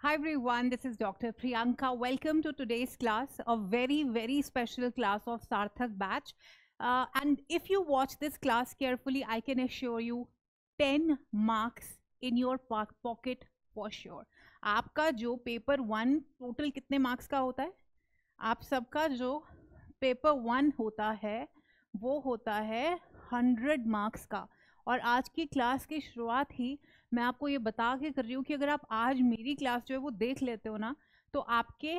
Hi everyone, this is Dr. Priyanka. Welcome to today's class, a very special class of Sarthak batch. And if you watch this class carefully, I can assure you 10 marks in your pocket for sure. आपका जो paper 1 total कितने marks का होता है? आप सबका जो paper 1 होता है वो होता है 100 मार्क्स का। और आज की क्लास की शुरुआत ही मैं आपको ये बता के कर रही हूँ कि अगर आप आज मेरी क्लास जो है वो देख लेते हो ना, तो आपके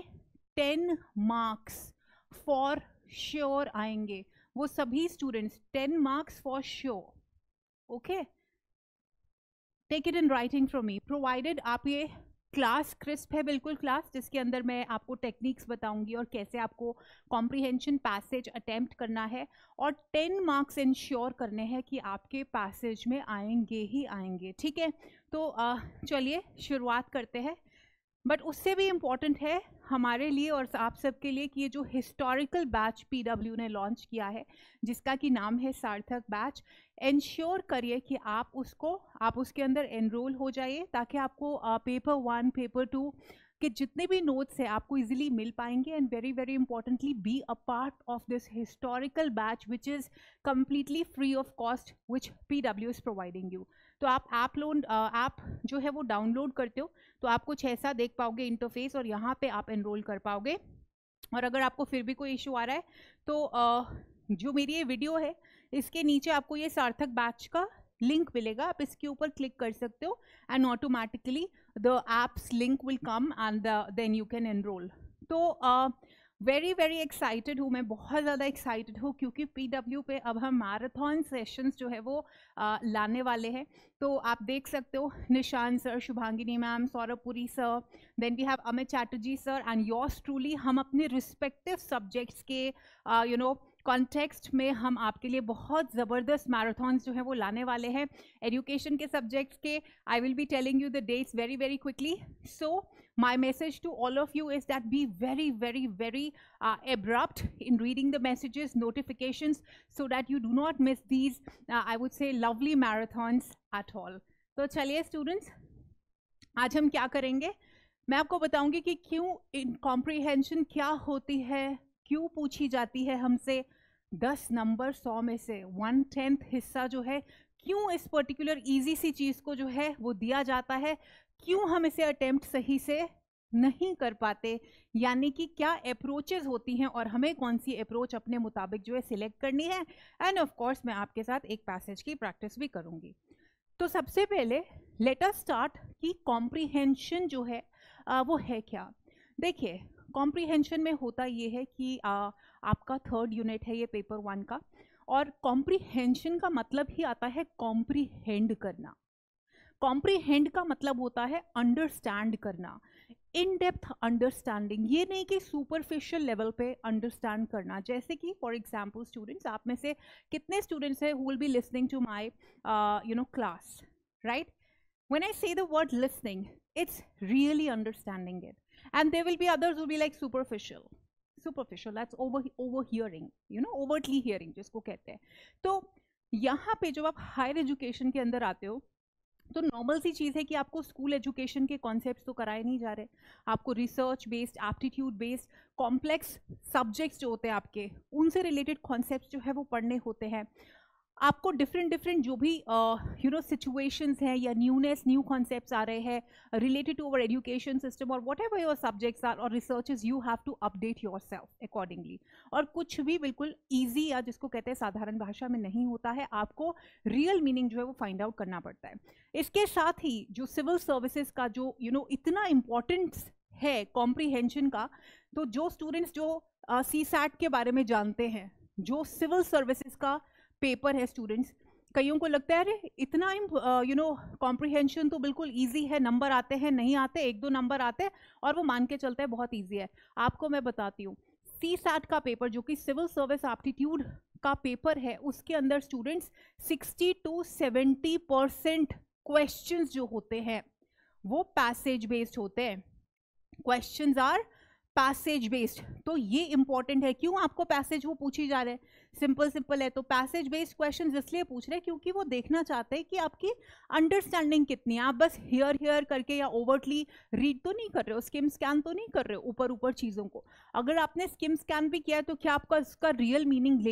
10 मार्क्स फॉर श्योर आएंगे। वो सभी students 10 marks for sure. Okay, take it in writing from me, provided आप ये क्लास क्रिस्प है बिल्कुल क्लास, जिसके अंदर मैं आपको टेक्निक्स बताऊंगी और कैसे आपको कॉम्प्रिहेंशन पैसेज अटेम्प्ट करना है और 10 मार्क्स इंश्योर करने हैं कि आपके पैसेज में आएंगे ही आएंगे। ठीक है, तो चलिए शुरुआत करते हैं। बट उससे भी इम्पॉर्टेंट है हमारे लिए और आप सबके लिए कि ये जो हिस्टोरिकल बैच पीडब्ल्यू ने लॉन्च किया है, जिसका कि नाम है सार्थक बैच, इंश्योर करिए कि आप उसके अंदर एनरोल हो जाइए, ताकि आपको पेपर 1 पेपर 2 कि जितने भी नोट्स हैं आपको इजीली मिल पाएंगे। And very importantly be a part of this historical batch which is completely free of cost, which PW is providing you. तो आप ऐप जो है वो डाउनलोड करते हो तो आप कुछ ऐसा देख पाओगे इंटरफेस, और यहाँ पे आप एनरोल कर पाओगे। और अगर आपको फिर भी कोई इशू आ रहा है तो जो मेरी ये वीडियो है इसके नीचे आपको ये सार्थक बैच का लिंक मिलेगा, आप इसके ऊपर क्लिक कर सकते हो and automatically the apps link will come and then you can enrol. तो वेरी एक्साइटेड हूँ, मैं बहुत ज़्यादा एक्साइटेड हूँ, क्योंकि पीडब्ल्यू पे अब हम मैराथन सेशंस जो है वो लाने वाले हैं। तो आप देख सकते हो Nishan sir, Shubhangini ma'am, Saurabh Puri sir, then we have Amit Chatterjee sir and yours truly. हम अपने रिस्पेक्टिव सब्जेक्ट्स के कॉन्टेक्स्ट में हम आपके लिए बहुत ज़बरदस्त मैराथन्स जो है वो लाने वाले हैं एजुकेशन के सब्जेक्ट्स के। I will be telling you the dates very quickly. So my message to all of you is that be very abrupt in reading the messages, notifications, so that you do not miss these I would say lovely marathons at all. तो चलिए students, आज हम क्या करेंगे, मैं आपको बताऊंगी कि क्यों इन कॉम्प्रिहेंशन क्या होती है, क्यों पूछी जाती है हमसे 10 नंबर 100 में से 1/10 हिस्सा जो है, क्यों इस पर्टिकुलर इजी सी चीज़ को जो है वो दिया जाता है, क्यों हम इसे अटेम्प्ट सही से नहीं कर पाते, यानी कि क्या अप्रोचेस होती हैं और हमें कौन सी अप्रोच अपने मुताबिक जो है सिलेक्ट करनी है। एंड ऑफ कोर्स मैं आपके साथ एक पैसेज की प्रैक्टिस भी करूंगी। तो सबसे पहले लेट अस स्टार्ट कि कॉम्प्रिहेंशन जो है वो है क्या। देखिए, कॉम्प्रिहेंशन में होता ये है कि आपका 3rd यूनिट है ये पेपर 1 का, और कॉम्प्रिहेंशन का मतलब ही आता है कॉम्प्रिहेंड करना। कॉम्प्रिहेंड का मतलब होता है अंडरस्टैंड करना, इन डेप्थ अंडरस्टैंडिंग, ये नहीं कि सुपरफिशियल लेवल पे अंडरस्टैंड करना। जैसे कि फॉर एग्जांपल स्टूडेंट्स, आप में से कितने स्टूडेंट्स हैं who will be listening to my class, right? When I say the word listening, it's really understanding it, and there will be others who will be like superficial, that's over hearing, overtly hearing जिसको कहते हैं। तो यहाँ पे जब आप higher education के अंदर आते हो तो नॉर्मल सी चीज़ है कि आपको स्कूल एजुकेशन के कॉन्सेप्ट्स तो कराए नहीं जा रहे, आपको research based, aptitude based, complex subjects जो होते हैं आपके, उनसे रिलेटेड कॉन्सेप्ट्स जो है वो पढ़ने होते हैं। आपको डिफरेंट जो भी सिचुएशंस हैं या न्यू कॉन्सेप्ट्स आ रहे हैं related to our education system और whatever your subjects are और researches, you have to update yourself accordingly. और कुछ भी बिल्कुल ईजी या जिसको कहते हैं साधारण भाषा में नहीं होता है, आपको रियल मीनिंग जो है वो फाइंड आउट करना पड़ता है। इसके साथ ही जो सिविल सर्विसेज का जो इतना इम्पोर्टेंस है कॉम्प्रिहेंशन का, तो जो स्टूडेंट्स जो CSAT के बारे में जानते हैं, जो सिविल सर्विसेज का पेपर है स्टूडेंट्स, कईयों को लगता है अरे इतना कॉम्प्रिहेंशन तो बिल्कुल इजी है, नंबर आते हैं, नहीं आते, 1-2 नंबर आते हैं और वो मान के चलता है बहुत इजी है। आपको मैं बताती हूँ, CSAT का पेपर जो कि सिविल सर्विस एप्टीट्यूड का पेपर है, उसके अंदर स्टूडेंट्स 60 to 70% क्वेश्चंस जो होते हैं वो पैसेज बेस्ड होते हैं। Questions are passage based. तो ये इंपॉर्टेंट है, क्यों आपको पैसेज वो पूछी जा रहे हैं, सिंपल सिंपल है। तो पैसेज बेस्ड क्वेश्चंस इसलिए पूछ रहे हैं क्योंकि वो देखना चाहते हैं कि आपकी अंडरस्टैंडिंग कितनी है। आप बस हियर करके या ओवरटली रीड तो नहीं कर रहे हो, स्किम स्कैन तो नहीं कर रहे हो ऊपर ऊपर चीज़ों को। अगर आपने स्किम स्कैन भी किया है तो क्या आपका इसका रियल मीनिंग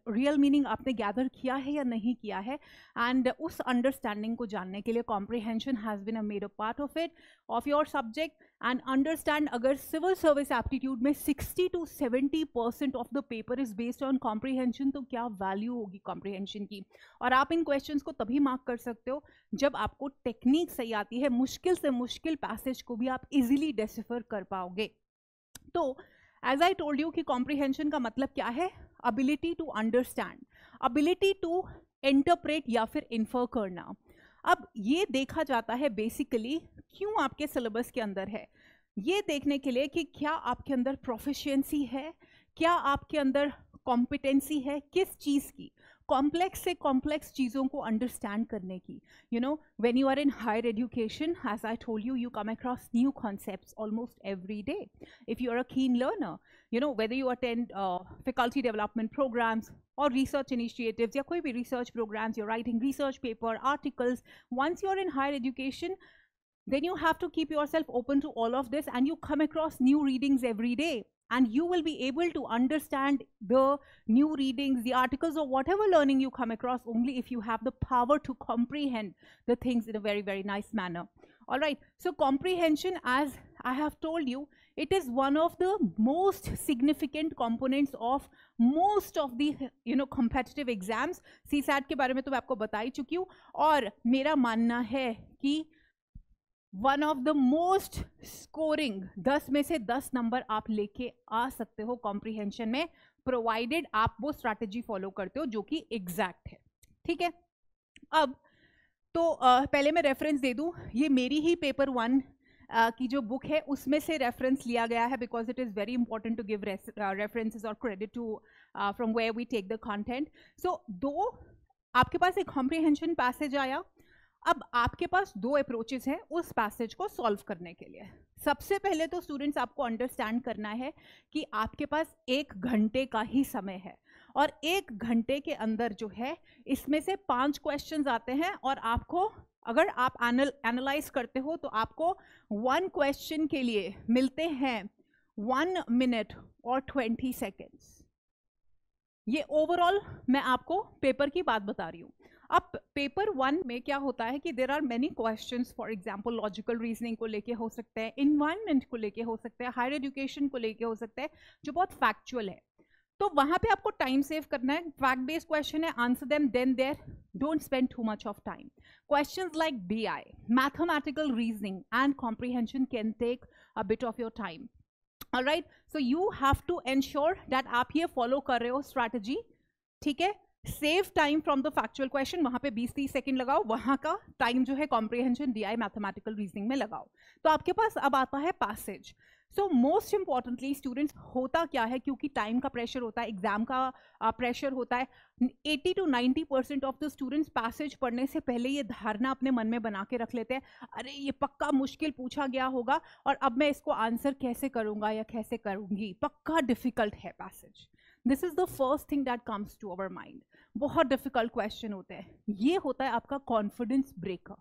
रियल मीनिंग आपने गैदर किया है या नहीं किया है। एंड उस अंडरस्टैंडिंग को जानने के लिए comprehension has been a made a part of it, of your subject. And understand, अगर सिविल सर्विस एप्टीट्यूड में 60 to 70% of the paper is based on comprehension, तो क्या वैल्यू होगी कॉम्प्रिहेंशन की। और आप इन क्वेश्चंस को तभी मार्क कर सकते हो जब आपको टेक्निक सही आती है, मुश्किल से मुश्किल पैसेज को भी आप इजीली डेसिफर कर पाओगे। तो एज आई टोल्ड यू कि कॉम्प्रिहेंशन का मतलब क्या है, ability to understand, ability to interpret या फिर इन्फर करना। अब ये देखा जाता है बेसिकली क्यों आपके सिलेबस के अंदर है, ये देखने के लिए कि क्या आपके अंदर प्रोफिशिएंसी है, क्या आपके अंदर कॉम्पिटेंसी है, किस चीज़ की, कॉम्प्लेक्स से कॉम्प्लेक्स चीज़ों को अंडरस्टैंड करने की। You know, when you are in higher education, as I told you, you come across new concepts almost every day if you are a keen learner. You know, whether you attend faculty development programs or research initiatives या कोई भी research programs, you're writing research paper, articles, once you're in higher education, then you have to keep yourself open to all of this and you come across new readings every day and you will be able to understand the new readings, the articles or whatever learning you come across only if you have the power to comprehend the things in a very, very nice manner. All right, so comprehension, as I have told you, it is one of the most significant components of most of the competitive exams. CSAT के बारे में तो मैं आपको बता ही चुकी हूँ, और मेरा मानना है कि one of the most scoring 10 में से 10 नंबर आप लेके आ सकते हो कॉम्प्रिहेंशन में, प्रोवाइडेड आप वो स्ट्रैटेजी फॉलो करते हो जो कि एग्जैक्ट है। ठीक है, अब तो पहले मैं रेफरेंस दे दूं, ये मेरी ही पेपर 1 की जो बुक है उसमें से रेफरेंस लिया गया है, because it is very important to give references और credit to from where we take the content. So आपके पास एक कॉम्प्रिहेंशन पैसेज आया, अब आपके पास 2 अप्रोचेस हैं उस पैसेज को सॉल्व करने के लिए। सबसे पहले तो स्टूडेंट्स आपको अंडरस्टैंड करना है कि आपके पास 1 घंटे का ही समय है, और 1 घंटे के अंदर जो है इसमें से 5 क्वेश्चंस आते हैं, और आपको अगर आप एनालाइज करते हो तो आपको 1 क्वेश्चन के लिए मिलते हैं 1 मिनट और 20 सेकेंड्स। ये ओवरऑल मैं आपको पेपर की बात बता रही हूँ। अब पेपर 1 में क्या होता है कि there are many questions, for example logical reasoning को लेके हो सकते हैं, इन्वायरमेंट को लेके हो सकते हैं, हायर एजुकेशन को लेके हो सकता है, जो बहुत फैक्चुअल है। तो वहां पे आपको टाइम सेव करना है, फैक्ट बेस्ड क्वेश्चन है, answer them then there, don't spend too much of time. Questions like BI, mathematical reasoning and comprehension can take a bit of your time. Alright, so you have to ensure that आप ये follow कर रहे हो strategy. ठीक है, save time from the factual question, वहां पे 20-30 second लगाओ, वहां का टाइम जो है कॉम्प्रिहेंशन BI मैथमेटिकल रीजनिंग में लगाओ। तो आपके पास अब आता है passage. So most importantly students, होता क्या है, क्योंकि टाइम का प्रेशर होता है, एग्जाम का प्रेशर होता है, 80 to 90% of the students passage पढ़ने से पहले ये धारणा अपने मन में बना के रख लेते हैं, अरे ये पक्का मुश्किल पूछा गया होगा और अब मैं इसको आंसर कैसे करूंगा या कैसे करूंगी, पक्का डिफिकल्ट है passage. This is the first thing that comes to our mind. बहुत डिफिकल्ट क्वेश्चन होते हैं, ये होता है आपका कॉन्फिडेंस ब्रेकर।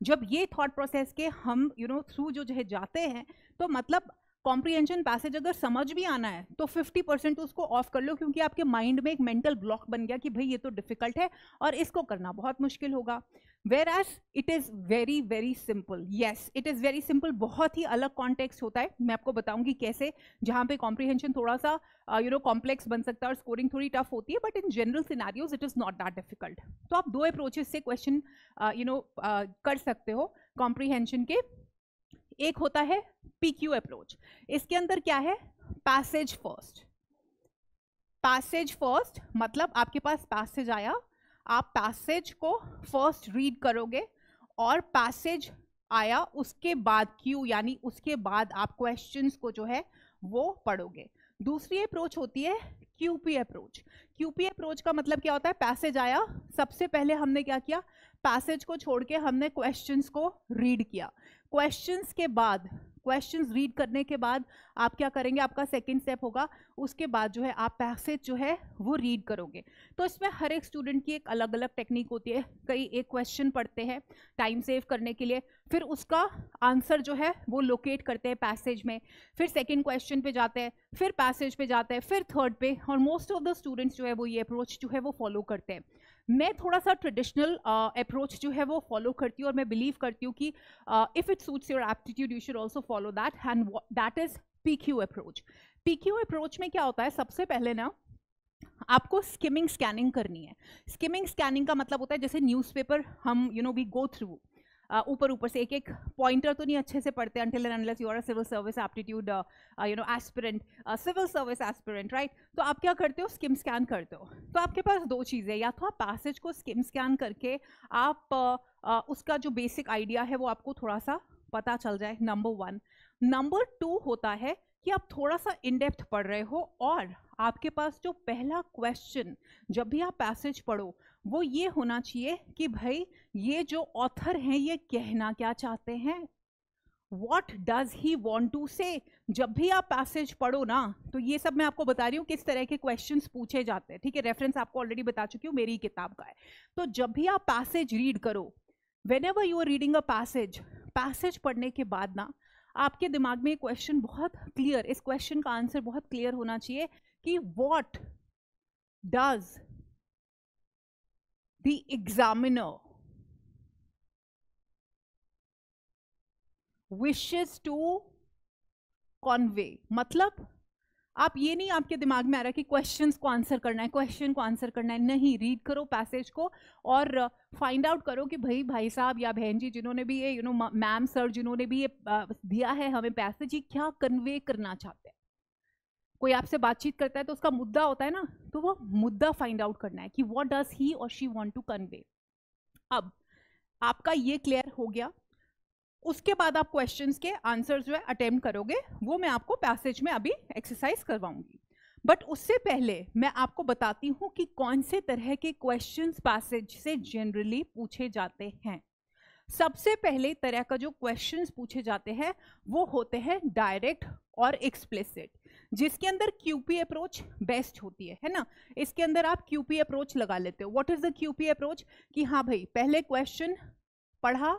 जब ये थॉट प्रोसेस के हम थ्रू जो है जाते हैं, तो मतलब कॉम्प्रिहेंशन पैसेज अगर समझ भी आना है तो 50% उसको ऑफ कर लो, क्योंकि आपके माइंड में एक मेंटल ब्लॉक बन गया कि भाई ये तो डिफिकल्ट है और इसको करना बहुत मुश्किल होगा। Whereas it is very very simple. Yes, it is very simple. बहुत ही अलग कॉन्टेक्स्ट होता है, मैं आपको बताऊंगी कैसे, जहाँ पे कॉम्प्रिहेंशन थोड़ा सा कॉम्प्लेक्स बन सकता है और स्कोरिंग थोड़ी टफ होती है, but in general scenarios it is not that difficult. तो आप 2 अप्रोचेस से क्वेश्चन कर सकते हो कॉम्प्रिहेंशन के। एक होता है PQ अप्रोच, इसके अंदर क्या है, पैसेज फर्स्ट। पैसेज फर्स्ट मतलब आपके पास पैसेज आया, आप पैसेज को फर्स्ट रीड करोगे और पैसेज आया उसके बाद क्यू, यानी उसके बाद आप क्वेश्चंस को जो है वो पढ़ोगे। दूसरी अप्रोच होती है QP अप्रोच। QP अप्रोच का मतलब क्या होता है, पैसेज आया, सबसे पहले हमने क्या किया, पैसेज को छोड़ के हमने क्वेश्चंस को रीड किया। क्वेश्चंस के बाद, क्वेश्चंस रीड करने के बाद आप क्या करेंगे, आपका सेकंड स्टेप होगा, उसके बाद जो है आप पैसेज जो है वो रीड करोगे। तो इसमें हर एक स्टूडेंट की एक अलग अलग टेक्निक होती है। कई एक क्वेश्चन पढ़ते हैं टाइम सेव करने के लिए, फिर उसका आंसर जो है वो लोकेट करते हैं पैसेज में, फिर सेकंड क्वेश्चन पे जाते हैं, फिर पैसेज पे जाते हैं, फिर थर्ड पे, और मोस्ट ऑफ द स्टूडेंट्स जो है वो ये अप्रोच जो है वो फॉलो करते हैं। मैं थोड़ा सा ट्रेडिशनल अप्रोच जो है वो फॉलो करती हूँ, और मैं बिलीव करती हूँ कि if it suits your aptitude you should also follow that, and that is PQ approach. PQ approach में क्या होता है, सबसे पहले ना आपको स्किमिंग स्कैनिंग करनी है। स्किमिंग स्कैनिंग का मतलब होता है जैसे न्यूज़पेपर हम वी गो थ्रू, ऊपर ऊपर से एक एक पॉइंटर तो नहीं अच्छे से पढ़ते until and unless you are a civil service aptitude aspirant, civil service aspirant, right? तो आप क्या करते हो, स्किम स्कैन करते हो। तो आपके पास दो चीज़ें, या तो आप पैसेज को स्किम स्कैन करके आप उसका जो बेसिक आइडिया है वो आपको थोड़ा सा पता चल जाए, नंबर 1। नंबर 2 होता है कि आप थोड़ा सा इन डेप्थ पढ़ रहे हो, और आपके पास जो पहला क्वेश्चन जब भी आप पैसेज पढ़ो वो ये होना चाहिए कि भाई ये जो ऑथर हैं ये कहना क्या चाहते हैं, What does he want to say। जब भी आप पैसेज पढ़ो ना, तो ये सब मैं आपको बता रही हूँ किस तरह के क्वेश्चंस पूछे जाते हैं, ठीक है। रेफरेंस आपको ऑलरेडी बता चुकी हूँ, मेरी किताब का है। तो जब भी आप पैसेज रीड करो, whenever you are reading a passage, passage पढ़ने के बाद ना आपके दिमाग में क्वेश्चन बहुत क्लियर, इस क्वेश्चन का आंसर बहुत क्लियर होना चाहिए कि what does the examiner wishes to convey। मतलब आप ये नहीं आपके दिमाग में आ रहा कि क्वेश्चंस को आंसर करना है, क्वेश्चन को आंसर करना है, नहीं। रीड करो पैसेज को और फाइंड आउट करो कि भाई साहब या बहन जी जिन्होंने भी ये मैम सर जिन्होंने भी ये दिया है हमें पैसेज, ये क्या कन्वे करना चाहते हैं। कोई आपसे बातचीत करता है तो उसका मुद्दा होता है ना, तो वो मुद्दा फाइंड आउट करना है कि व्हाट डज ही और शी वांट टू कन्वे। अब आपका ये क्लियर हो गया, उसके बाद आप क्वेश्चंस के आंसर्स जो है अटेम्प्ट करोगे, वो मैं आपको पैसेज में अभी एक्सरसाइज करवाऊंगी। बट उससे पहले मैं आपको बताती हूं कि कौन से तरह के क्वेश्चंस पैसेज से जनरली पूछे जाते हैं। सबसे पहले तरह का जो क्वेश्चंस पूछे जाते हैं वो होते हैं डायरेक्ट और एक्सप्लिसिट, जिसके अंदर QP अप्रोच बेस्ट होती है ना। इसके अंदर आप QP अप्रोच लगा लेते हो। What is the QP approach, कि हाँ भाई पहले क्वेश्चन पढ़ा,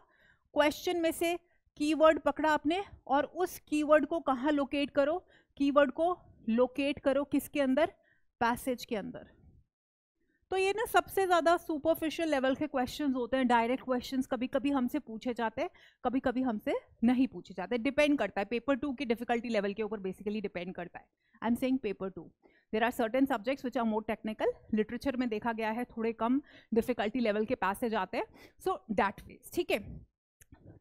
क्वेश्चन में से कीवर्ड पकड़ा आपने, और उस कीवर्ड को कहाँ लोकेट करो, कीवर्ड को लोकेट करो किसके अंदर, पैसेज के अंदर। तो ये ना सबसे ज्यादा सुपरफिशियल लेवल के क्वेश्चंस होते हैं। डायरेक्ट क्वेश्चंस कभी कभी हमसे पूछे जाते हैं, कभी कभी हमसे नहीं पूछे जाते, डिपेंड करता है पेपर 2 की डिफिकल्टी लेवल के ऊपर बेसिकली डिपेंड करता है। I am saying paper 2, there are certain subjects which are more technical. Literature में देखा गया है थोड़े कम डिफिकल्टी लेवल के पैसेज आते हैं, सो दैट मीन्स, ठीक है।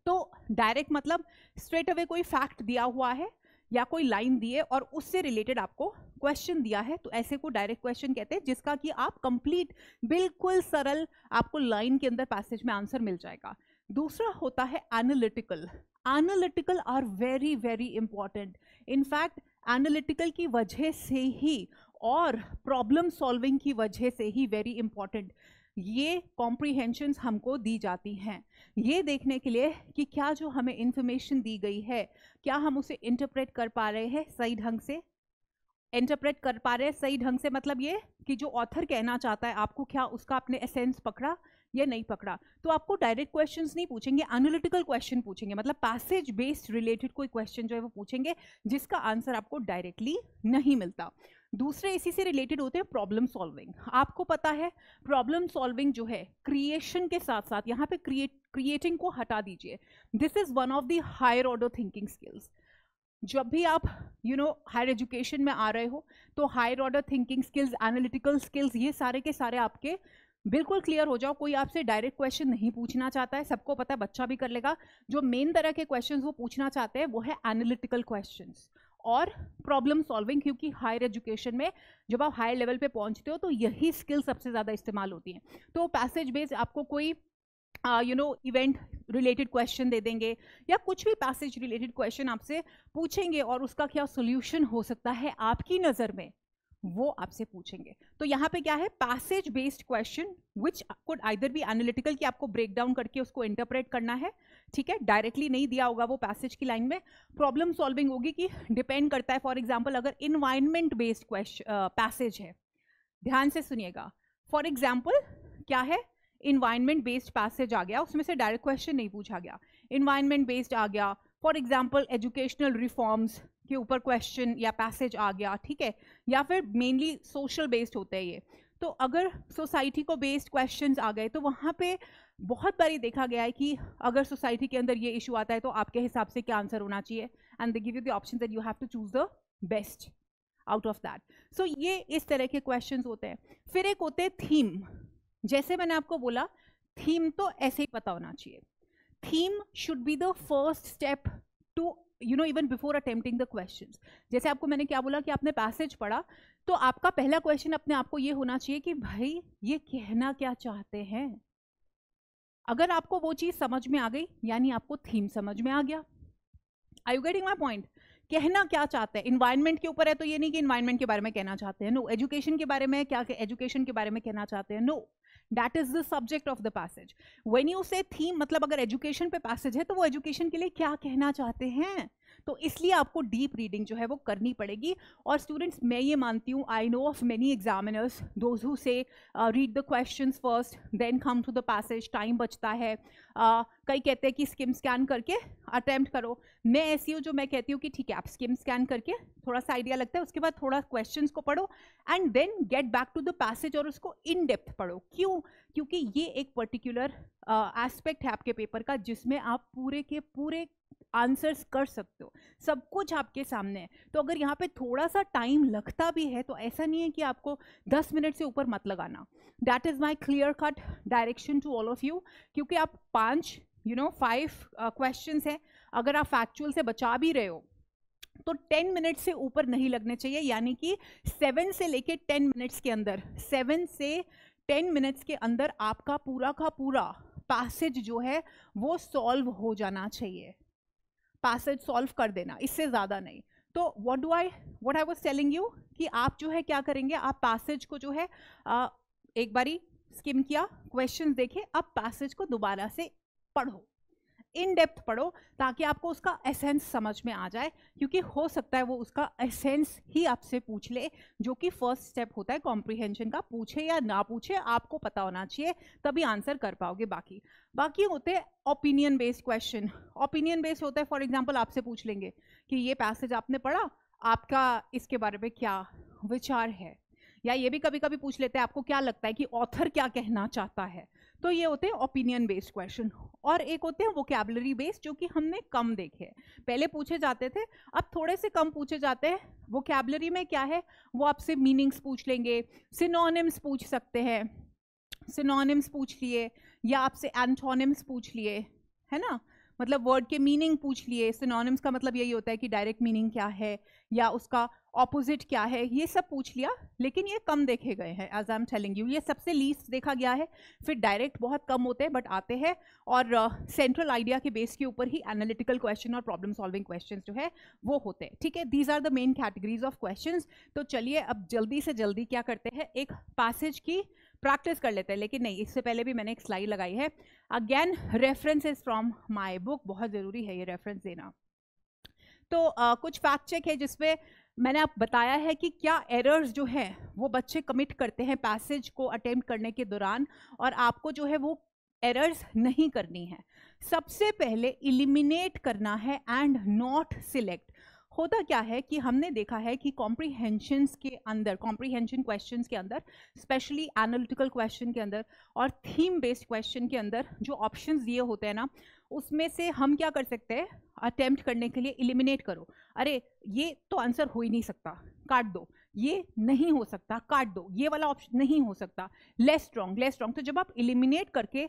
तो डायरेक्ट मतलब स्ट्रेट अवे कोई फैक्ट दिया हुआ है या कोई लाइन दी है और उससे रिलेटेड आपको क्वेश्चन दिया है, तो ऐसे को डायरेक्ट क्वेश्चन कहते हैं, जिसका कि आप कंप्लीट बिल्कुल सरल आपको लाइन के अंदर पैसेज में आंसर मिल जाएगा। दूसरा होता है analytical. Analytical are very very important. In fact analytical की वजह से ही और प्रॉब्लम सॉल्विंग की वजह से ही वेरी इंपॉर्टेंट ये कॉम्प्रीहेंशंस हमको दी जाती हैं, ये देखने के लिए कि क्या जो हमें इंफॉर्मेशन दी गई है क्या हम उसे इंटरप्रेट कर पा रहे हैं सही ढंग से। इंटरप्रेट कर पा रहे हैं सही ढंग से मतलब ये कि जो ऑथर कहना चाहता है आपको क्या उसका अपने एसेंस पकड़ा या नहीं पकड़ा। तो आपको डायरेक्ट क्वेश्चंस नहीं पूछेंगे, एनालिटिकल क्वेश्चन पूछेंगे, मतलब पैसेज बेस्ड रिलेटेड कोई क्वेश्चन जो है वो पूछेंगे जिसका आंसर आपको डायरेक्टली नहीं मिलता। दूसरे इसी से रिलेटेड होते हैं प्रॉब्लम सॉल्विंग। आपको पता है प्रॉब्लम सॉल्विंग जो है क्रिएशन के साथ साथ, यहाँ पे क्रिएटिंग को हटा दीजिए, this is one of the higher order thinking skills. जब भी आप हायर एजुकेशन में आ रहे हो तो higher order thinking skills, analytical skills, ये सारे के सारे आपके बिल्कुल क्लियर हो जाओ। कोई आपसे डायरेक्ट क्वेश्चन नहीं पूछना चाहता है, सबको पता है, बच्चा भी कर लेगा। जो मेन तरह के क्वेश्चंस वो पूछना चाहते हैं वो है एनालिटिकल क्वेश्चंस और प्रॉब्लम सॉल्विंग, क्योंकि हायर एजुकेशन में जब आप हायर लेवल पे पहुंचते हो तो यही स्किल सबसे ज़्यादा इस्तेमाल होती हैं। तो पैसेज बेस्ड आपको कोई इवेंट रिलेटेड क्वेश्चन दे देंगे या कुछ भी पैसेज रिलेटेड क्वेश्चन आपसे पूछेंगे और उसका क्या सोल्यूशन हो सकता है आपकी नज़र में, वो आपसे पूछेंगे। तो यहाँ पे क्या है, passage based question which could either be analytical, कि आपको ब्रेक डाउन करके उसको इंटरप्रेट करना है, ठीक है, डायरेक्टली नहीं दिया होगा वो पैसेज की लाइन में। प्रॉब्लम सॉल्विंग होगी कि डिपेंड करता है, फॉर एग्जाम्पल अगर इन्वायरमेंट बेस्ड क्वेश्चन पैसेज है, ध्यान से सुनिएगा, फॉर एग्जाम्पल क्या है, इन्वायरमेंट बेस्ड पैसेज आ गया, उसमें से डायरेक्ट क्वेश्चन नहीं पूछा गया, इन्वायरमेंट बेस्ड आ गया, फॉर एग्जाम्पल एजुकेशनल रिफॉर्म्स के ऊपर क्वेश्चन या पैसेज आ गया, ठीक है, या फिर मेनली सोशल बेस्ड होते हैं ये। तो अगर सोसाइटी को बेस्ड क्वेश्चंस आ गए तो वहाँ पे बहुत बारी देखा गया है कि अगर सोसाइटी के अंदर ये इशू आता है तो आपके हिसाब से क्या आंसर होना चाहिए, and they give you the option that you have to choose the best out of that. So ये इस तरह के क्वेश्चंस होते हैं। फिर एक होते हैं थीम, जैसे मैंने आपको बोला थीम तो ऐसे ही पता होना चाहिए, theme should be the first step to even before attempting the questions. जैसे आपको मैंने क्या बोला कि आपने पैसेज पढ़ा तो आपका पहला क्वेश्चन अपने आप को ये होना चाहिए कि भाई ये कहना क्या चाहते हैं। अगर आपको वो चीज समझ में आ गई यानी आपको थीम समझ में आ गया। Are you getting my point? कहना क्या चाहते हैं, इन्वायरमेंट के ऊपर है तो ये नहीं कि इन्वायरमेंट के बारे में कहना चाहते हैं, नो, एजुकेशन के बारे में क्या, एजुकेशन के बारे में कहना चाहते हैं, no, that is the subject of the passage. When you say theme, मतलब अगर एजुकेशन पे पैसेज है तो वो एजुकेशन के लिए क्या कहना चाहते हैं, तो इसलिए आपको डीप रीडिंग जो है वो करनी पड़ेगी। और स्टूडेंट्स मैं ये मानती हूँ, I know of many examiners those who say read the questions first then come to the passage, time बचता है। कई कहते हैं कि स्किम स्कैन करके अटेम्प्ट करो, मैं ऐसी हूँ जो मैं कहती हूँ कि ठीक है आप स्किम स्कैन करके थोड़ा सा आइडिया लगता है, उसके बाद थोड़ा क्वेश्चंस को पढ़ो and then get back to the passage और उसको इन डेप्थ पढ़ो। क्यों? क्योंकि ये एक पर्टिकुलर एस्पेक्ट है आपके पेपर का जिसमें आप पूरे के पूरे आंसर्स कर सकते हो, सब कुछ आपके सामने है। तो अगर यहाँ पे थोड़ा सा टाइम लगता भी है तो ऐसा नहीं है कि आपको 10 मिनट से ऊपर मत लगाना। That is my clear cut direction to all of you, क्योंकि आप 5 क्वेश्चंस है, अगर आप फैक्चुअल से बचा भी रहे हो तो 10 मिनट से ऊपर नहीं लगने चाहिए, यानी कि 7 से लेके 10 मिनट्स के अंदर, 7 से 10 मिनट्स के अंदर आपका पूरा का पूरा पैसेज जो है वो सॉल्व हो जाना चाहिए, पैसेज सॉल्व कर देना, इससे ज़्यादा नहीं। तो what I was telling you कि आप जो है क्या करेंगे, आप पैसेज को जो है एक बारी स्किम किया, क्वेश्चन देखे, अब पैसेज को दोबारा से पढ़ो, इन डेप्थ पढ़ो, ताकि आपको उसका एसेंस समझ में आ जाए, क्योंकि हो सकता है वो उसका एसेंस ही आपसे पूछ ले, जो कि फर्स्ट स्टेप होता है कॉम्प्रिहेंशन का। पूछे या ना पूछे आपको पता होना चाहिए, तभी आंसर कर पाओगे। बाकी होते हैं opinion based question. Opinion based होता है, फॉर एग्जाम्पल आपसे पूछ लेंगे कि ये पैसेज आपने पढ़ा, आपका इसके बारे में क्या विचार है, या ये भी कभी कभी पूछ लेते हैं आपको क्या लगता है कि ऑथर क्या कहना चाहता है। तो ये होते हैं ओपिनियन बेस्ड क्वेश्चन। और एक होते हैं वोकैबुलरी बेस्ड, जो कि हमने कम देखे, पहले पूछे जाते थे, अब थोड़े से कम पूछे जाते हैं। वोकैबुलरी में क्या है, वो आपसे मीनिंग्स पूछ लेंगे, सिनोनिम्स पूछ सकते हैं, सिनोनिम्स पूछ लिए, या आपसे एंटोनिम्स पूछ लिए, है ना, मतलब वर्ड के मीनिंग पूछ लिए। सिनोनिम्स का मतलब यही होता है कि डायरेक्ट मीनिंग क्या है या उसका ऑपोजिट क्या है, ये सब पूछ लिया, लेकिन ये कम देखे गए हैं, as I am telling you, ये सबसे लीस्ट देखा गया है। फिर डायरेक्ट बहुत कम होते हैं बट आते हैं, और सेंट्रल आइडिया के बेस के ऊपर ही एनालिटिकल क्वेश्चन और प्रॉब्लम सॉल्विंग क्वेश्चन जो है वो होते हैं, ठीक है। These are the main categories of questions. तो चलिए अब जल्दी से जल्दी क्या करते हैं, एक पैसेज की प्रैक्टिस कर लेते हैं। लेकिन नहीं, इससे पहले भी मैंने एक स्लाइड लगाई है, again reference is from my book, बहुत ज़रूरी है ये रेफरेंस देना। तो कुछ फैक्ट चेक है जिसमें मैंने आप बताया है कि क्या एरर्स जो है वो बच्चे कमिट करते हैं पैसेज को अटेम्प्ट करने के दौरान, और आपको जो है वो एरर्स नहीं करनी है। सबसे पहले इलिमिनेट करना है एंड नॉट सिलेक्ट। होता क्या है कि हमने देखा है कि कॉम्प्रीहेंशंस के अंदर, कॉम्प्रीहेंशन क्वेश्चंस के अंदर, स्पेशली एनालिटिकल क्वेश्चन के अंदर और थीम बेस्ड क्वेश्चन के अंदर जो ऑप्शंस दिए होते हैं ना, उसमें से हम क्या कर सकते हैं, अटेम्प्ट करने के लिए इलिमिनेट करो। अरे ये तो आंसर हो ही नहीं सकता, काट दो, ये नहीं हो सकता, काट दो, ये वाला ऑप्शन नहीं हो सकता, लेस स्ट्रॉन्ग, लेस स्ट्रॉन्ग। तो जब आप इलिमिनेट करके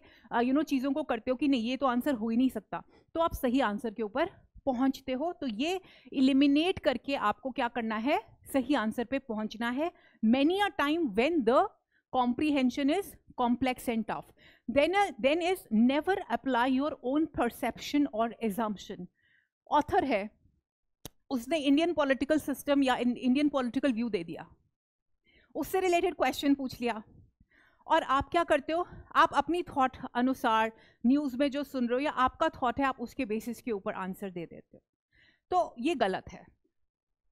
चीज़ों को करते हो कि नहीं ये तो आंसर हो ही नहीं सकता, तो आप सही आंसर के ऊपर पहुंचते हो। तो ये इलिमिनेट करके आपको क्या करना है, सही आंसर पे पहुंचना है। Many a time when the comprehension is complex and tough, then is never apply your own perception or assumption. Author है, उसने इंडियन पॉलिटिकल सिस्टम या इंडियन पॉलिटिकल व्यू दे दिया, उससे रिलेटेड क्वेश्चन पूछ लिया, और आप क्या करते हो, आप अपनी थॉट अनुसार न्यूज़ में जो सुन रहे हो या आपका थॉट है आप उसके बेसिस के ऊपर आंसर दे देते हो, तो ये गलत है।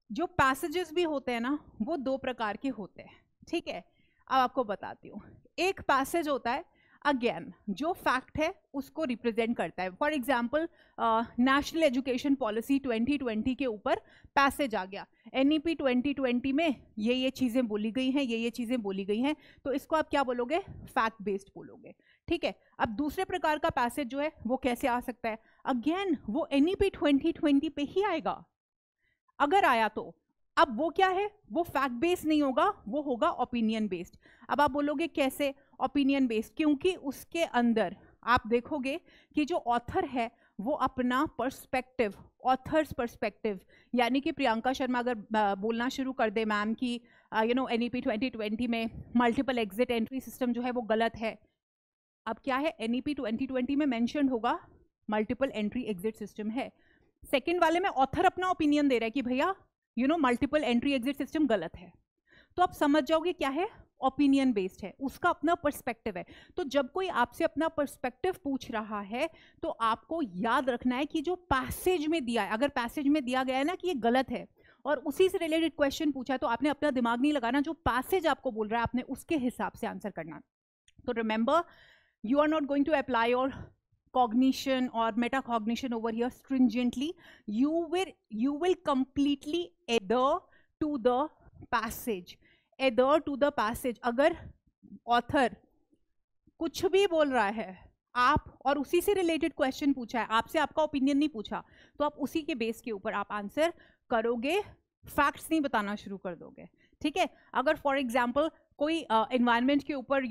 जो पैसेजेस भी होते हैं ना वो दो प्रकार के होते हैं, ठीक है। अब आपको बताती हूँ, एक पैसेज होता है अगेन जो फैक्ट है उसको रिप्रेजेंट करता है। For example national education policy 2020 के ऊपर पैसेज आ गया, NEP 2020 में ये चीज़ें बोली गई हैं, ये चीज़ें बोली गई हैं, तो इसको आप क्या बोलोगे, फैक्ट बेस्ड बोलोगे, ठीक है। अब दूसरे प्रकार का पैसेज जो है वो कैसे आ सकता है, अगेन वो NEP 2020 पे ही आएगा, अगर आया तो। अब वो क्या है, वो फैक्ट बेस्ड नहीं होगा, वो होगा ओपिनियन बेस्ड। अब आप बोलोगे कैसे ओपिनियन बेस्ड, क्योंकि उसके अंदर आप देखोगे कि जो ऑथर है वो अपना पर्सपेक्टिव, ऑथर्स पर्सपेक्टिव, यानी कि प्रियंका शर्मा अगर बोलना शुरू कर दे मैम कि NEP 2020 में मल्टीपल एग्जिट एंट्री सिस्टम जो है वो गलत है। अब क्या है, NEP 2020 में मेंशन होगा मल्टीपल एंट्री एग्जिट सिस्टम है, सेकंड वाले में ऑथर अपना ओपिनियन दे रहा है कि भैया मल्टीपल एंट्री एग्जिट सिस्टम गलत है, तो आप समझ जाओगे क्या है, ओपिनियन बेस्ड है, उसका अपना पर्सपेक्टिव है। तो जब कोई आपसे अपना पर्सपेक्टिव पूछ रहा है तो आपको याद रखना है कि जो पैसेज में दिया है, अगर पैसेज में दिया गया है ना कि ये गलत है और उसी से रिलेटेड क्वेश्चन पूछा है, तो आपने अपना दिमाग नहीं लगाना, जो पैसेज आपको बोल रहा है आपने उसके हिसाब से आंसर करना। तो remember, you are not going to apply your cognition or metacognition over here stringently. You will completely adhere to the passage, adhere to the passage. अगर ऑथर कुछ भी बोल रहा है आप, और उसी से रिलेटेड क्वेश्चन पूछा है, आपसे आपका ओपिनियन नहीं पूछा, तो आप उसी के बेस के ऊपर आप आंसर करोगे, फैक्ट्स नहीं बताना शुरू कर दोगे, ठीक है। अगर फॉर एग्जाम्पल कोई एनवायरनमेंट के ऊपर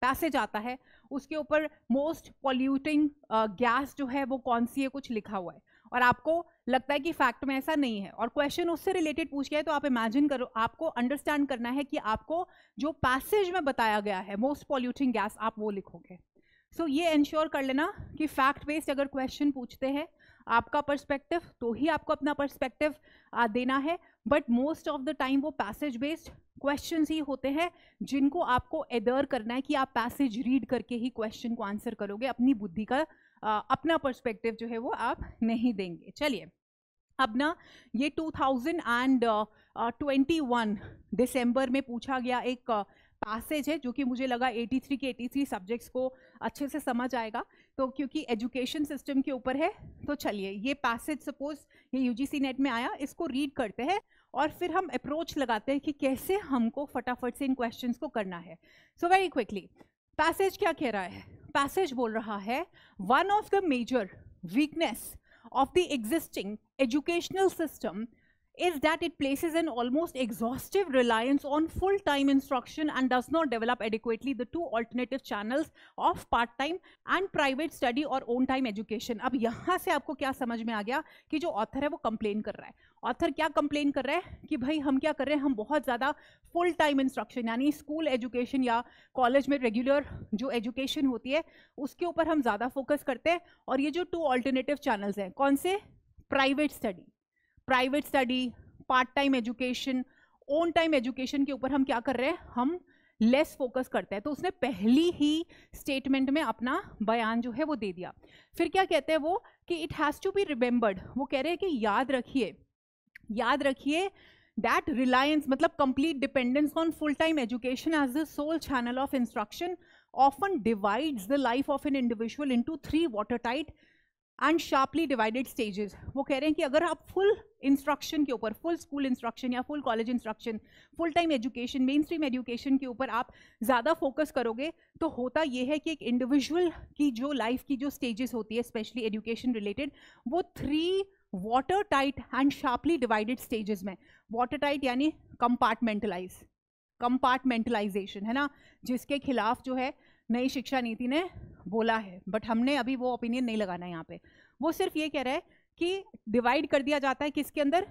पैसेज आता है, उसके ऊपर मोस्ट पॉल्यूटिंग गैस जो है वो कौन सी है कुछ लिखा हुआ है, और आपको लगता है कि फैक्ट में ऐसा नहीं है, और क्वेश्चन उससे रिलेटेड पूछ गया है, तो आप इमेजिन करो, आपको अंडरस्टैंड करना है कि आपको जो पैसेज में बताया गया है मोस्ट पॉल्यूटिंग गैस, आप वो लिखोगे। सो ये इंश्योर कर लेना कि फैक्ट बेस्ड अगर क्वेश्चन पूछते हैं आपका पर्सपेक्टिव, तो ही आपको अपना पर्सपेक्टिव देना है, but most of the time वो पैसेज बेस्ड क्वेश्चंस ही होते हैं जिनको आपको एडर करना है कि आप पैसेज रीड करके ही क्वेश्चन को आंसर करोगे, अपनी बुद्धि का अपना पर्सपेक्टिव जो है वो आप नहीं देंगे। चलिए, अब ना ये 2021 दिसंबर में पूछा गया एक पैसेज है जो कि मुझे लगा 83 के 83 सब्जेक्ट्स को अच्छे से समझ आएगा, तो क्योंकि एजुकेशन सिस्टम के ऊपर है, तो चलिए ये पैसेज सपोज ये UGC नेट में आया, इसको रीड करते हैं और फिर हम अप्रोच लगाते हैं कि कैसे हमको फटाफट से इन क्वेश्चंस को करना है। सो वेरी क्विकली, पैसेज क्या कह रहा है, पैसेज बोल रहा है one of the major weakness of the existing educational system is that it places an almost exhaustive reliance on full-time instruction and does not develop adequately the two alternative channels of part-time and private study or own-time education। अब यहाँ से आपको क्या समझ में आ गया कि जो ऑथर है वो कंप्लेन कर रहा है। ऑथर क्या कंप्लेन कर रहा है कि भाई हम क्या कर रहे हैं, हम बहुत ज़्यादा फुल टाइम इंस्ट्रक्शन यानी स्कूल एजुकेशन या कॉलेज में रेगुलर जो एजुकेशन होती है उसके ऊपर हम ज़्यादा फोकस करते हैं, और ये जो टू ऑल्टरनेटिव चैनल्स हैं, कौन से, private study, part time education, own time education के ऊपर हम क्या कर रहे हैं, हम लेस फोकस करते हैं। तो उसने पहली ही स्टेटमेंट में अपना बयान जो है वो दे दिया। फिर क्या कहते हैं वो कि it has to be remembered, वो कह रहे हैं कि याद रखिए दैट रिलायंस मतलब complete dependence on full time education as the sole channel of instruction often divides the life of an individual into 3 watertight and sharply divided stages. वो कह रहे हैं कि अगर आप फुल इंस्ट्रक्शन के ऊपर, फुल स्कूल इंस्ट्रक्शन या full college instruction, full time education, main stream education के ऊपर आप ज़्यादा फोकस करोगे, तो होता ये है कि एक इंडिविजुअल की जो लाइफ की जो स्टेजेस होती है स्पेशली एजुकेशन रिलेटेड, वो 3 watertight and sharply divided stages में, watertight यानी कंपार्टमेंटलाइजेशन है ना, जिसके खिलाफ जो है नई शिक्षा नीति ने बोला है, बट हमने अभी वो ओपिनियन नहीं लगाना है यहाँ पे। वो सिर्फ ये कह रहा है कि डिवाइड कर दिया जाता है किसके अंदर,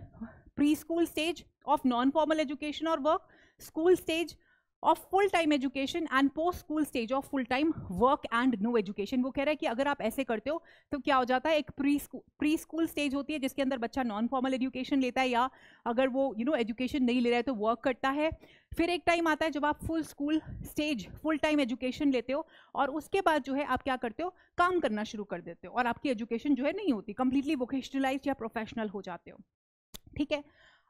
pre school stage of non formal education और work, school stage of full time education and post school stage of full time work and no education. वो कह रहा है कि अगर आप ऐसे करते हो तो क्या हो जाता है, एक प्री स्कूल स्टेज होती है जिसके अंदर बच्चा नॉन फॉर्मल एजुकेशन लेता है, या अगर वो एजुकेशन नहीं ले रहा है तो वर्क करता है। फिर एक टाइम आता है जब आप full school stage full time education लेते हो, और उसके बाद जो है आप क्या करते हो, काम करना शुरू कर देते हो, और आपकी एजुकेशन जो है नहीं होती, कंप्लीटली वोकेशनलाइज्ड या प्रोफेशनल हो जाते हो। ठीक है,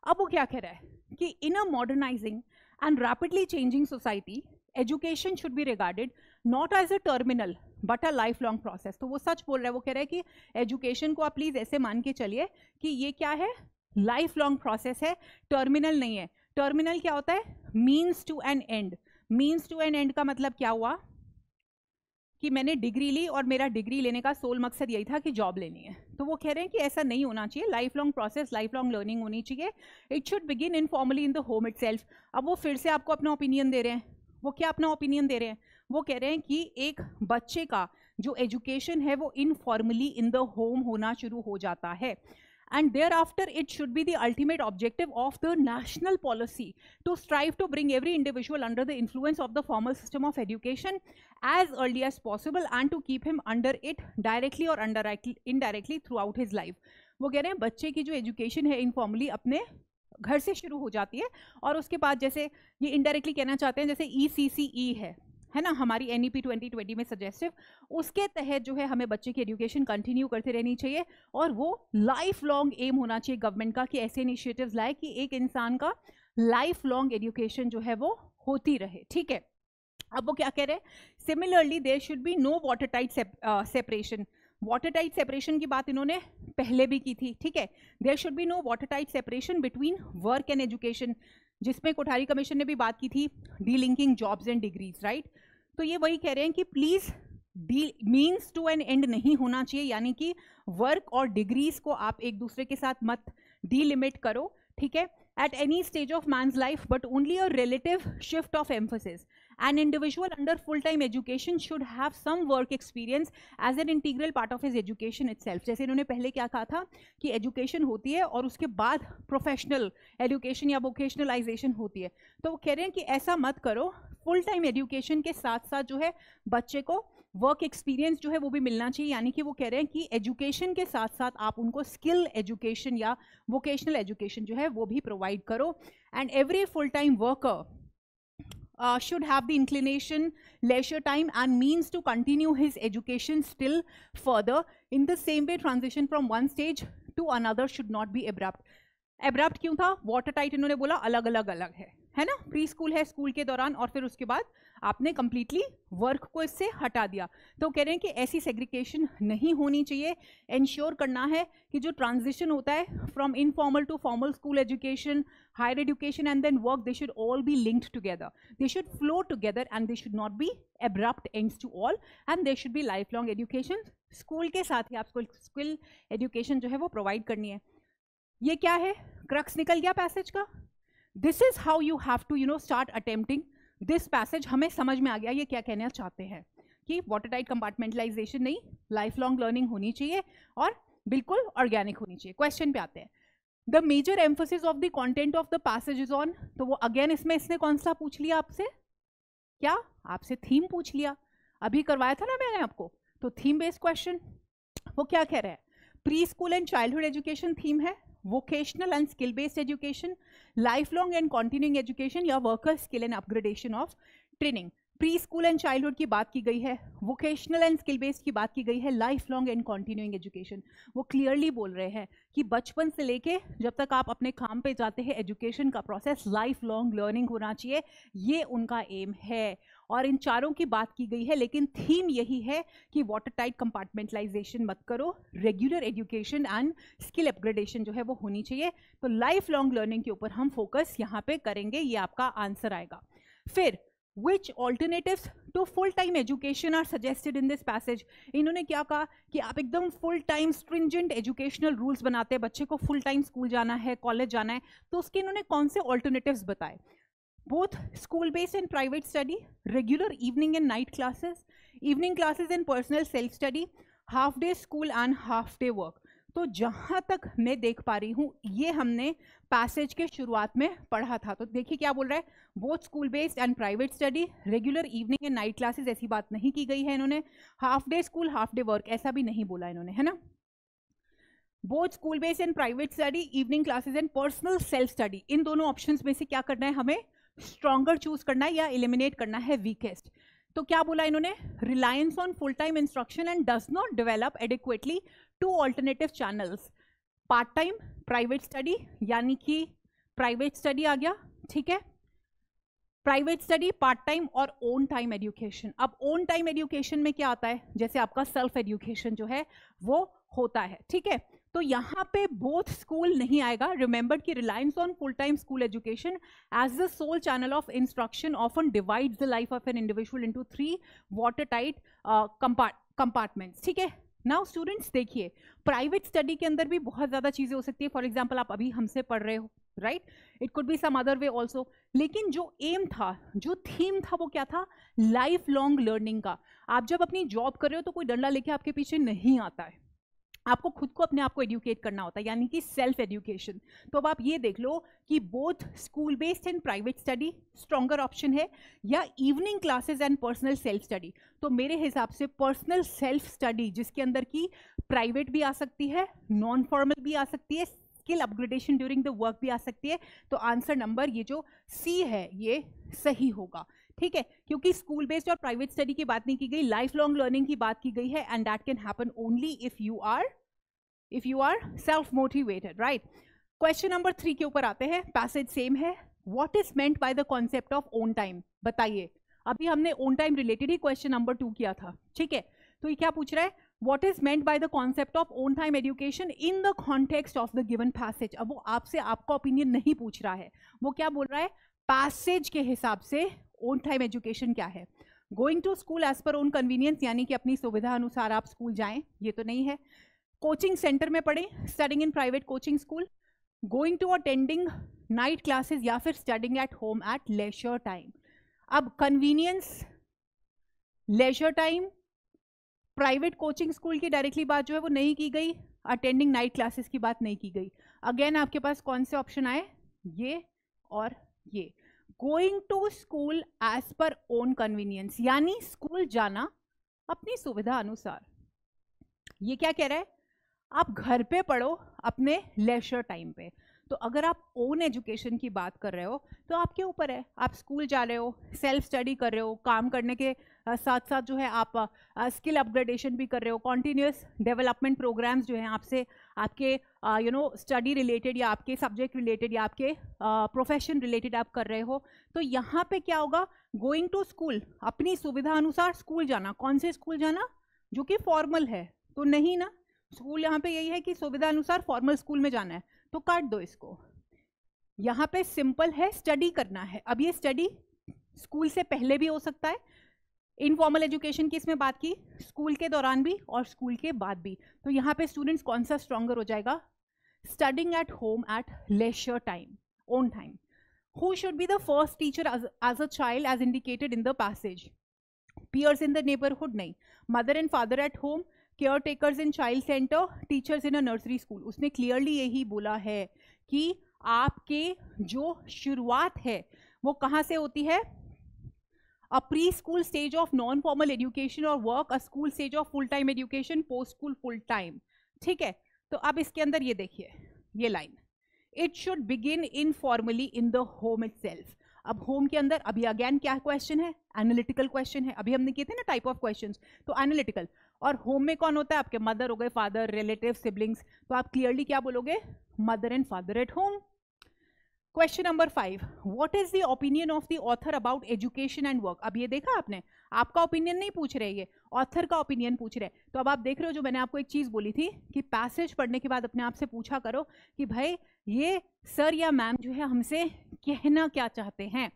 अब वो क्या कह रहा है कि इन अ modernising and rapidly changing society, education should be regarded not as a terminal but a lifelong process। तो वो सच बोल रहा है, वो कह रहा है कि एजुकेशन को आप प्लीज ऐसे मान के चलिए कि ये क्या है, लाइफ लॉन्ग प्रोसेस है, टर्मिनल नहीं है। टर्मिनल क्या होता है, means to an end. Means to an end का मतलब क्या हुआ कि मैंने डिग्री ली और मेरा डिग्री लेने का सोल मकसद यही था कि जॉब लेनी है। तो वो कह रहे हैं कि ऐसा नहीं होना चाहिए, life long process, life long learning होनी चाहिए। It should begin informally in the home itself. अब वो फिर से आपको अपना ओपिनियन दे रहे हैं। वो क्या अपना ओपिनियन दे रहे हैं, वो कह रहे हैं कि एक बच्चे का जो एजुकेशन है वो इनफॉर्मली इन द होम होना शुरू हो जाता है। And thereafter it should be the ultimate objective of the national policy to strive to bring every individual under the influence of the formal system of education as early as possible and to keep him under it directly or indirectly throughout his life। वो कह रहे हैं बच्चे की जो education है informally अपने घर से शुरू हो जाती है, और उसके बाद जैसे ये इनडायरेक्टली कहना चाहते हैं जैसे ECCE है ना, हमारी NEP 2020 में सजेस्टिव, उसके तहत जो है हमें बच्चे की एजुकेशन कंटिन्यू करते रहनी चाहिए, और वो लाइफ लॉन्ग एम होना चाहिए गवर्नमेंट का कि ऐसे इनिशिएटिव्स लाए कि एक इंसान का लाइफ लॉन्ग एजुकेशन जो है वो होती रहे। ठीक है, अब वो क्या कह रहे हैं, similarly there should be no water tight separation. Water tight separation की बात इन्होंने पहले भी की थी। ठीक है, there should be no water tight separation between work and education, जिसमें कोठारी कमीशन ने भी बात की थी, delinking jobs and degrees, right. तो ये वही कह रहे हैं कि please means to an end नहीं होना चाहिए, यानी कि वर्क और डिग्रीज को आप एक दूसरे के साथ मत डीलिमिट करो। ठीक है, at any stage of man's life but only a relative shift of emphasis। An individual under full-time education should have some work experience as an integral part of his education itself। जैसे इन्होंने पहले क्या कहा था कि education होती है और उसके बाद प्रोफेशनल एजुकेशन या वोकेशनलाइजेशन होती है। तो वो कह रहे हैं कि ऐसा मत करो, फुल टाइम एजुकेशन के साथ साथ जो है बच्चे को वर्क एक्सपीरियंस जो है वो भी मिलना चाहिए। यानी कि वो कह रहे हैं कि एजुकेशन के साथ साथ आप उनको स्किल एजुकेशन या वोकेशनल एजुकेशन जो है वो भी प्रोवाइड करो। And every full time worker should have the inclination, leisure time and means to continue his education still further। In the same way, transition from one stage to another should not be abrupt। abrupt क्यों था, water tight इन्होंने बोला अलग अलग है ना, pre school है school के दौरान, और फिर उसके बाद आपने कंप्लीटली वर्क को इससे हटा दिया। तो कह रहे हैं कि ऐसी सेग्रीगेशन नहीं होनी चाहिए। इंश्योर करना है कि जो ट्रांजिशन होता है from informal to formal school education, higher education and then work, they should all be linked together, they should flow together and they should not be abrupt ends to all, and they should be life long education. School के साथ ही आपको skill education जो है वो provide करनी है। ये क्या है, क्रक्स निकल गया पैसेज का। This is how you have to start attempting this passage. हमें समझ में आ गया ये क्या कहना चाहते हैं कि वाटर टाइट कंपार्टमेंटलाइजेशन नहीं, लाइफ लॉन्ग लर्निंग होनी चाहिए और बिल्कुल ऑर्गेनिक होनी चाहिए। क्वेश्चन पे आते हैं, the major emphasis of the content of the passage is on. तो वो अगेन इसमें इसने कौन सा पूछ लिया आपसे, क्या आपसे थीम पूछ लिया, अभी करवाया था ना मैंने आपको, तो थीम बेस्ड क्वेश्चन। वो क्या कह रहे हैं, pre school and childhood education theme है, vocational and skill based education, life long and continuing education या worker skill and upgradation of training. Pre school and childhood की बात की गई है, वोकेशनल एंड स्किल बेस्ड की बात की गई है, life long and continuing education. वो क्लियरली बोल रहे हैं कि बचपन से लेके जब तक आप अपने काम पे जाते हैं एजुकेशन का प्रोसेस लाइफ लॉन्ग लर्निंग होना चाहिए, ये उनका एम है। और इन चारों की बात की गई है, लेकिन थीम यही है कि वाटर टाइट कंपार्टमेंटलाइजेशन मत करो, regular education and skill upgradation जो है वो होनी चाहिए। तो लाइफ लॉन्ग लर्निंग के ऊपर हम फोकस यहाँ पे करेंगे, ये आपका आंसर आएगा। फिर which alternatives to full time education are suggested in this passage। इन्होंने क्या कहा कि आप एकदम full time stringent educational rules बनाते हैं, बच्चे को फुल टाइम स्कूल जाना है, कॉलेज जाना है, तो उसके इन्होंने कौन से ऑल्टरनेटिव्स बताए। both school based and private study, regular evening and night classes, evening classes and personal self study, half day school and half day work। तो जहां तक मैं देख पा रही हूं ये हमने पैसेज के शुरुआत में पढ़ा था। तो देखिए क्या बोल रहा है, both school based and private study, regular evening and night classes, ऐसी बात नहीं की गई है इन्होंने। Half day school half day work, ऐसा भी नहीं बोला इन्होंने, है ना। Both school based and private study, evening classes and personal self study, इन दोनों ऑप्शंस में से क्या करना है हमें, स्ट्रॉन्गर चूज करना है या एलिमिनेट करना है वीकेस्ट। तो क्या बोला इन्होंने, Reliance on full time instruction and does not develop adequately two alternative channels, part time private study, यानी कि प्राइवेट स्टडी आ गया, ठीक है, प्राइवेट स्टडी, पार्ट टाइम और ओन टाइम एजुकेशन। अब ओन टाइम एजुकेशन में क्या आता है, जैसे आपका सेल्फ एजुकेशन जो है वो होता है, ठीक है। तो यहाँ पे बोथ स्कूल नहीं आएगा। रिमेंबर कि reliance on full time school education as the sole channel of instruction often divides the life of an individual into 3 water tight compartments, ठीक है। नाउ स्टूडेंट्स देखिए, प्राइवेट स्टडी के अंदर भी बहुत ज्यादा चीजें हो सकती है। फॉर एग्जाम्पल आप अभी हमसे पढ़ रहे हो, right, it could be some other way also, लेकिन जो एम था, जो थीम था, वो क्या था, लाइफ लॉन्ग लर्निंग का। आप जब अपनी जॉब कर रहे हो तो कोई डंडा लेके आपके पीछे नहीं आता है, आपको खुद को अपने आप को एजुकेट करना होता है, यानी कि सेल्फ एजुकेशन। तो अब आप ये देख लो कि both school based and private study stronger option है, या evening classes and personal self study. तो मेरे हिसाब से पर्सनल सेल्फ स्टडी, जिसके अंदर की प्राइवेट भी आ सकती है, नॉन फॉर्मल भी आ सकती है, skill upgradation during the work भी आ सकती है, तो आंसर नंबर ये जो सी है ये सही होगा, ठीक है। क्योंकि स्कूल बेस्ड और प्राइवेट स्टडी की बात नहीं की गई, लाइफ लॉन्ग लर्निंग की बात की गई है, and that can happen only if you are self motivated, right. Question number 3 के ऊपर आते हैं, पैसेज सेम है। What is meant by the concept of own time, बताइए। अभी हमने ओन टाइम रिलेटेड ही क्वेश्चन नंबर 2 किया था, ठीक है। तो ये क्या पूछ रहा है, what is meant by the concept of own time education in the context of the given passage. अब वो आपसे आपका ओपिनियन नहीं पूछ रहा है, वो क्या बोल रहा है, पैसेज के हिसाब से ओन टाइम एजुकेशन क्या है। Going to school as per own convenience, यानी कि अपनी सुविधा अनुसार आप स्कूल जाएं, ये तो नहीं है। कोचिंग सेंटर में पढ़ें, studying in private coaching school, going to attending night classes, या फिर studying at home at leisure time. अब convenience, leisure time, private coaching school की डायरेक्टली बात जो है वो नहीं की गई, अटेंडिंग नाइट क्लासेस की बात नहीं की गई। अगेन आपके पास कौन से ऑप्शन आए, ये और ये। Going to school as per own convenience, यानी स्कूल जाना अपनी सुविधा अनुसार। ये क्या कह रहा है, आप घर पे पढ़ो अपने लेजर टाइम पे। तो अगर आप ओन एजुकेशन की बात कर रहे हो तो आपके ऊपर है, आप स्कूल जा रहे हो, सेल्फ स्टडी कर रहे हो, काम करने के साथ साथ जो है आप स्किल अपग्रेडेशन भी कर रहे हो, कॉन्टिन्यूस डेवलपमेंट प्रोग्राम्स जो हैं आपसे आपके स्टडी रिलेटेड या आपके सब्जेक्ट रिलेटेड या आपके प्रोफेशन रिलेटेड आप कर रहे हो। तो यहाँ पे क्या होगा, गोइंग टू स्कूल, अपनी सुविधा अनुसार स्कूल जाना। कौन से स्कूल जाना, जो कि फॉर्मल है तो नहीं ना, स्कूल यहाँ पे यही है कि सुविधा अनुसार फॉर्मल स्कूल में जाना है, तो काट दो इसको। यहाँ पे सिंपल है, स्टडी करना है। अब ये स्टडी स्कूल से पहले भी हो सकता है, इनफॉर्मल एजुकेशन की इसमें बात की, स्कूल के दौरान भी और स्कूल के बाद भी। तो यहाँ पे स्टूडेंट्स कौन सा स्ट्रॉन्गर हो जाएगा, studying at home at leisure time, own time. Who should be the first teacher as a child as indicated in the passage, peers in the neighborhood नहीं, mother and father at home, caretakers in child center, teachers in a nursery school। उसने clearly यही बोला है कि आपके जो शुरुआत है वो कहाँ से होती है, a pre school stage of non formal education और work, a school stage of full time education, post school full time, ठीक है। तो अब इसके अंदर ये देखिए ये line, it should begin informally in the home itself. अब होम के अंदर अभी अगेन क्या क्वेश्चन है, एनालिटिकल क्वेश्चन है। अभी हमने किए थे ना टाइप ऑफ क्वेश्चंस, तो एनालिटिकल। और होम में कौन होता है, आपके मदर हो गए, फादर, रिलेटिव, सिबलिंग्स। तो आप क्लियरली क्या बोलोगे, mother and father at home. Question number 5, what is the opinion of the author about education and work. अब ये देखा आपने, आपका ओपिनियन नहीं पूछ रहे, ये ऑथर का ओपिनियन पूछ रहे। तो अब आप देख रहे हो जो मैंने आपको एक चीज बोली थी कि पैसेज पढ़ने के बाद अपने आप से पूछा करो कि भाई ये सर या मैम जो है हमसे कहना क्या चाहते हैं।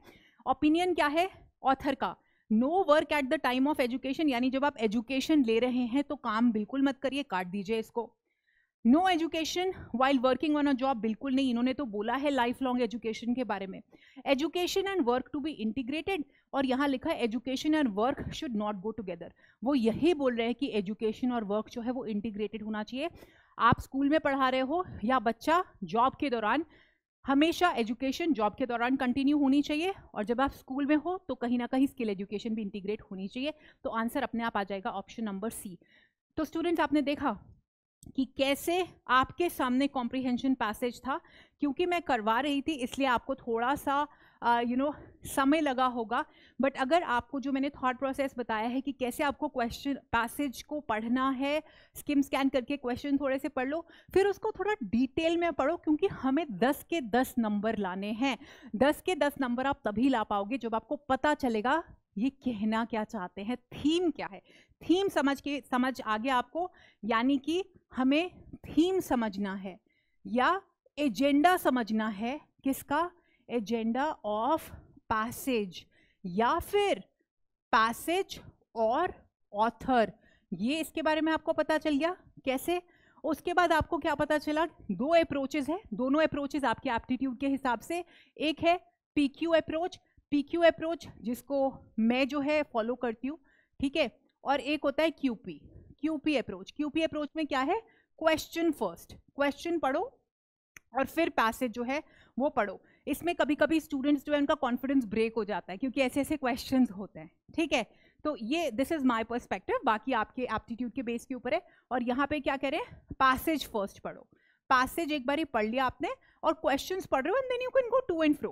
ओपिनियन क्या है ऑथर का, no work at the time of education, यानी जब आप एजुकेशन ले रहे हैं तो काम बिल्कुल मत करिए, काट दीजिए इसको। No education while working on a job, बिल्कुल नहीं, इन्होंने तो बोला है लाइफ लॉन्ग एजुकेशन के बारे में। Education and work to be integrated, और यहाँ लिखा है education and work should not go together. वो यही बोल रहे हैं कि एजुकेशन और वर्क जो है वो इंटीग्रेटेड होना चाहिए। आप स्कूल में पढ़ा रहे हो या बच्चा जॉब के दौरान, हमेशा एजुकेशन जॉब के दौरान कंटिन्यू होनी चाहिए, और जब आप स्कूल में हो तो कहीं ना कहीं स्किल एजुकेशन भी इंटीग्रेट होनी चाहिए। तो आंसर अपने आप आ जाएगा ऑप्शन नंबर सी। तो स्टूडेंट्स, आपने देखा कि कैसे आपके सामने कॉम्प्रिहेंशन पैसेज था। क्योंकि मैं करवा रही थी इसलिए आपको थोड़ा सा समय लगा होगा, बट अगर आपको जो मैंने थॉट प्रोसेस बताया है कि कैसे आपको क्वेश्चन पैसेज को पढ़ना है, स्किम स्कैन करके क्वेश्चन थोड़े से पढ़ लो, फिर उसको थोड़ा डिटेल में पढ़ो, क्योंकि हमें 10 के 10 नंबर लाने हैं। 10 के 10 नंबर आप तभी ला पाओगे जब आपको पता चलेगा ये कहना क्या चाहते हैं, थीम क्या है। थीम समझ आ गया आपको, यानी कि हमें थीम समझना है या एजेंडा समझना है। किसका? एजेंडा ऑफ पैसेज, या फिर पैसेज और ऑथर। ये इसके बारे में आपको पता चल गया कैसे। उसके बाद आपको क्या पता चला, दो अप्रोचेस है, दोनों अप्रोचेस आपके एप्टीट्यूड के हिसाब से। एक है पीक्यू अप्रोच, पीक्यू अप्रोच जिसको मैं जो है फॉलो करती हूँ, ठीक है। और एक होता है QP, QP approach. QP approach में क्या है, क्वेश्चन फर्स्ट, क्वेश्चन पढ़ो और फिर पैसेज जो है वो पढ़ो। इसमें कभी कभी स्टूडेंट्स जो है उनका कॉन्फिडेंस ब्रेक हो जाता है क्योंकि ऐसे ऐसे क्वेश्चंस होते हैं, ठीक है। तो ये दिस इज माय पर्सपेक्टिव, बाकी आपके एप्टीट्यूड के बेस के ऊपर है। और यहाँ पे क्या करें, पैसेज फर्स्ट पढ़ो। पैसेज एक बार पढ़ लिया आपने और क्वेश्चंस पढ़ रहे हो, and then you can go to and fro.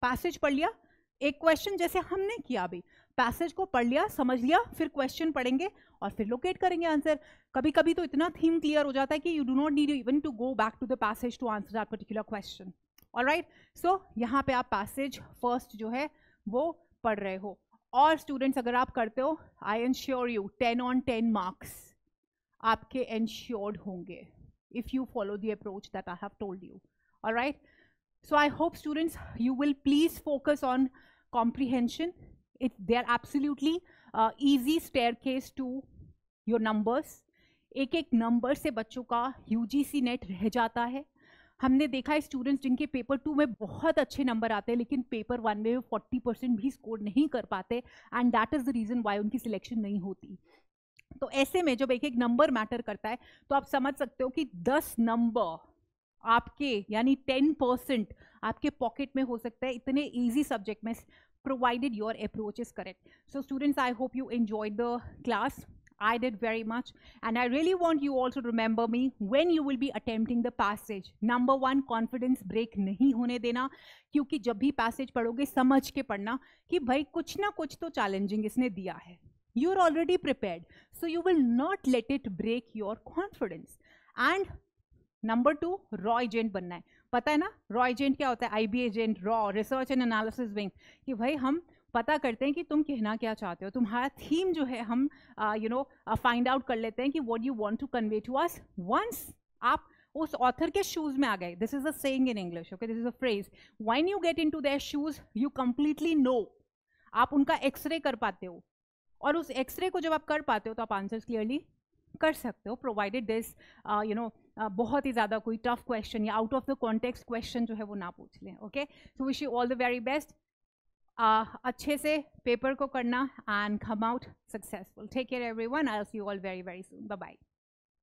Passage पढ़ लिया, एक क्वेश्चन जैसे हमने किया अभी, पैसेज को पढ़ लिया, समझ लिया, फिर क्वेश्चन पढ़ेंगे और फिर लोकेट करेंगे आंसर। कभी कभी तो इतना थीम क्लियर हो जाता है कि you do not need even to go back to the passage to answer that particular question. Alright, so यहाँ पे आप पैसेज फर्स्ट जो है वो पढ़ रहे हो। और स्टूडेंट्स, अगर आप करते हो, आई एंश्योर यू 10 on 10 मार्क्स आपके एंश्योर्ड होंगे if you follow the approach that I have told you. All right, so I hope students you will please focus on comprehension. They are absolutely easy staircase to your numbers. एक एक number से बच्चों का UGC net रह जाता है। हमने देखा है स्टूडेंट्स जिनके पेपर 2 में बहुत अच्छे नंबर आते हैं लेकिन पेपर 1 में 40% भी स्कोर नहीं कर पाते, and that is the reason why उनकी सिलेक्शन नहीं होती। तो ऐसे में जब एक एक नंबर मैटर करता है तो आप समझ सकते हो कि 10 नंबर आपके यानी 10% आपके पॉकेट में हो सकता है इतने इजी सब्जेक्ट में, provided your approach is correct. So students, I hope you enjoyed the class. I did very much, and I really want you all to remember me when you will be attempting the passage. Number 1, confidence break नहीं होने देना, क्योंकि जब भी passage पढ़ोगे समझ के पढ़ना कि भाई कुछ ना कुछ तो challenging इसने दिया है। You're already prepared, so you will not let it break your confidence. And number 2, raw agent बनना है। पता है ना रॉ एजेंट क्या होता है? IB agent, raw research and analysis wing, कि भाई हम पता करते हैं कि तुम कहना क्या चाहते हो, तुम्हारा थीम जो है हम फाइंड आउट कर लेते हैं कि what you want to convey to us. Once आप उस ऑथर के शूज में आ गए, this is a saying in English, okay, this is a phrase, when you get into their shoes you completely know, आप उनका एक्सरे कर पाते हो, और उस एक्सरे को जब आप कर पाते हो तो आप आंसर्स क्लियरली कर सकते हो, प्रोवाइडेड दिस बहुत ही ज़्यादा कोई टफ क्वेश्चन या out of the context question जो है वो ना पूछ लें। Okay, so wish you all the very best. अच्छे से पेपर को करना and come out successful. Take care everyone, I will see you all very very soon. Bye bye.